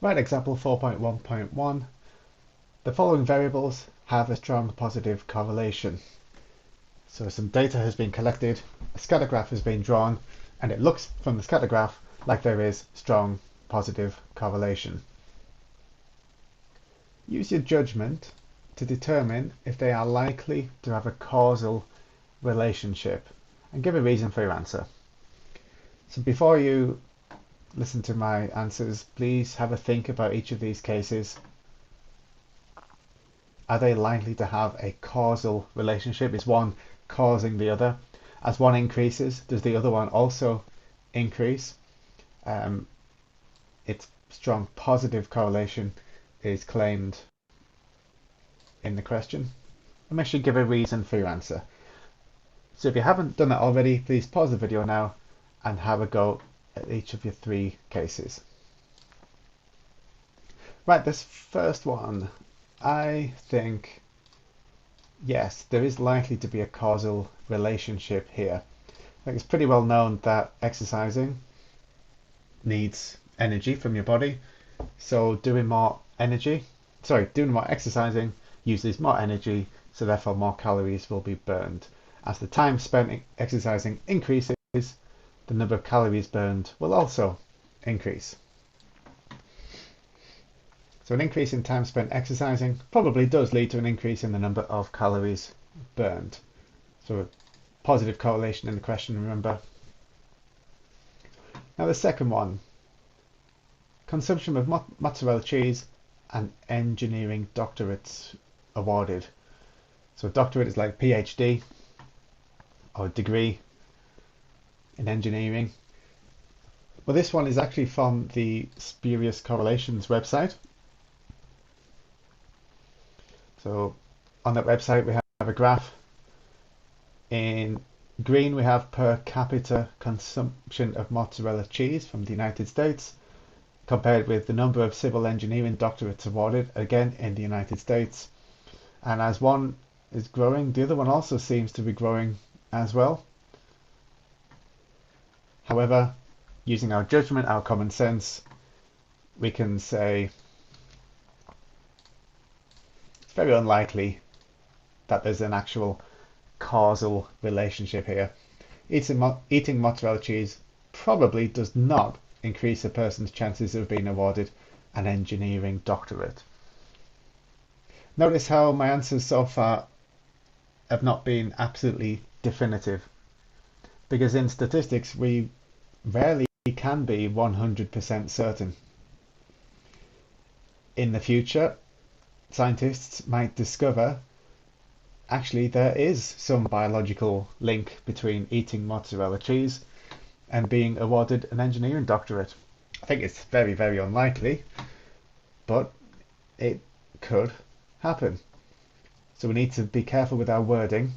Right, example 4.1.1. The following variables have a strong positive correlation. So some data has been collected, a scatter graph has been drawn, and it looks from the scatter graph like there is strong positive correlation. Use your judgment to determine if they are likely to have a causal relationship and give a reason for your answer. So before you listen to my answers, please have a think about each of these cases. Are they likely to have a causal relationship? Is one causing the other? As one increases, does the other one also increase? Its strong positive correlation is claimed in the question. And make sure you give a reason for your answer. So if you haven't done that already, please pause the video now and have a go at each of your three cases. Right, this first one, I think, yes, there is likely to be a causal relationship here. I think it's pretty well known that exercising needs energy from your body. So doing more exercising uses more energy, so therefore more calories will be burned. As the time spent exercising increases, the number of calories burned will also increase. So an increase in time spent exercising probably does lead to an increase in the number of calories burned. So a positive correlation in the question, remember. Now the second one, consumption of mozzarella cheese and engineering doctorates awarded. So a doctorate is like PhD or degree in engineering. Well, this one is actually from the Spurious Correlations website. So on that website we have a graph. In green we have per capita consumption of mozzarella cheese from the United States compared with the number of civil engineering doctorates awarded, again in the United States. And as one is growing, the other one also seems to be growing as well. However, using our judgment, our common sense, we can say it's very unlikely that there's an actual causal relationship here. Eating mozzarella cheese probably does not increase a person's chances of being awarded an engineering doctorate. Notice how my answers so far have not been absolutely definitive, because in statistics we rarely can be 100% certain. In the future, scientists might discover actually there is some biological link between eating mozzarella cheese and being awarded an engineering doctorate. I think it's very, very unlikely, but it could happen. So we need to be careful with our wording.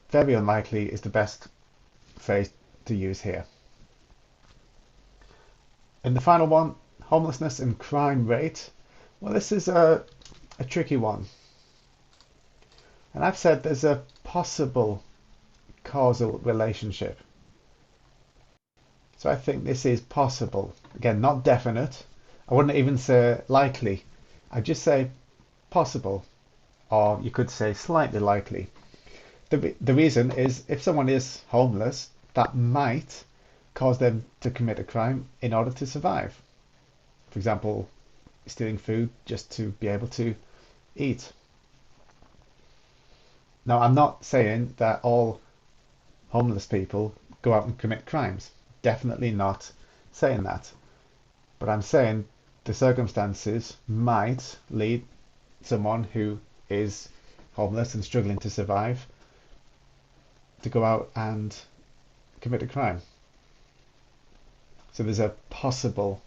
Very unlikely is the best phrase to use here. In the final one, homelessness and crime rate. Well, this is a tricky one. And I've said there's a possible causal relationship. So I think this is possible. Again, not definite. I wouldn't even say likely. I'd just say possible, or you could say slightly likely. The reason is if someone is homeless, that might cause them to commit a crime in order to survive. For example, stealing food just to be able to eat. Now, I'm not saying that all homeless people go out and commit crimes. Definitely not saying that. But I'm saying the circumstances might lead someone who is homeless and struggling to survive to go out and commit a crime. So there's a possible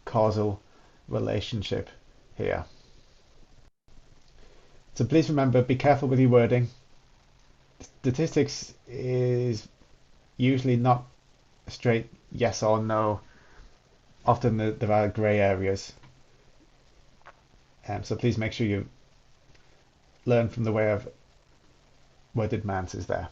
causal relationship here. So please remember, be careful with your wording. Statistics is usually not a straight yes or no. Often there are grey areas. So please make sure you learn from the way I've worded my answers there.